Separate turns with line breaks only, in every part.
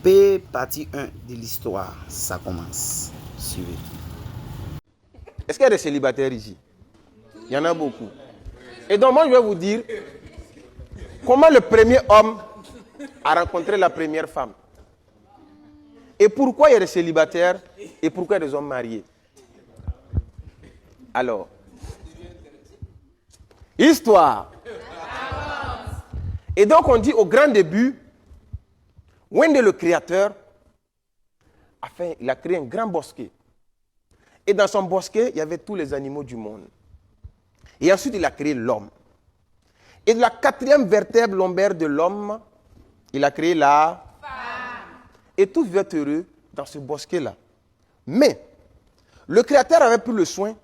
P, partie 1 de l'histoire, ça commence. Suivez.
Est-ce qu'il y a des célibataires ici? Il y en a beaucoup. Et donc moi je vais vous dire comment le premier homme a rencontré la première femme. Et pourquoi il y a des célibataires et pourquoi il y a des hommes mariés. Alors, histoire. Et donc on dit au grand début, Wende le créateur, il a créé un grand bosquet. Et dans son bosquet, il y avait tous les animaux du monde. Et ensuite, il a créé l'homme. Et de la quatrième vertèbre lombaire de l'homme, il a créé la femme. Et tout vivait heureux dans ce bosquet-là. Mais, le créateur avait pris le soin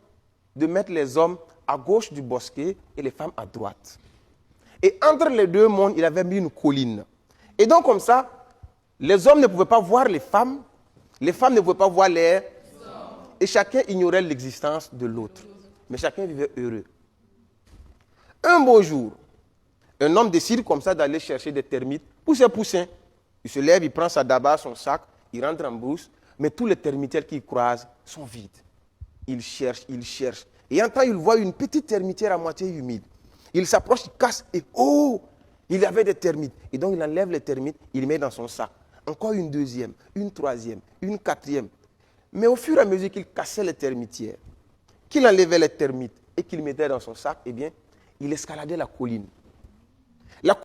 de mettre les hommes à gauche du bosquet et les femmes à droite. Et entre les deux mondes, il avait mis une colline. Et donc, comme ça, les hommes ne pouvaient pas voir les femmes ne pouvaient pas voir les hommes. Et chacun ignorait l'existence de l'autre. Mais chacun vivait heureux. Un beau jour, un homme décide comme ça d'aller chercher des termites pour ses poussins. Il se lève, il prend sa daba, son sac, il rentre en brousse, mais tous les termitières qu'il croise sont vides. Il cherche. Et en temps, il voit une petite termitière à moitié humide. Il s'approche, il casse et oh, il y avait des termites. Et donc il enlève les termites, il les met dans son sac. Encore une deuxième, une troisième, une quatrième. Mais au fur et à mesure qu'il cassait les termitières, qu'il enlevait les termites et qu'il mettait dans son sac, eh bien, il escaladait la colline.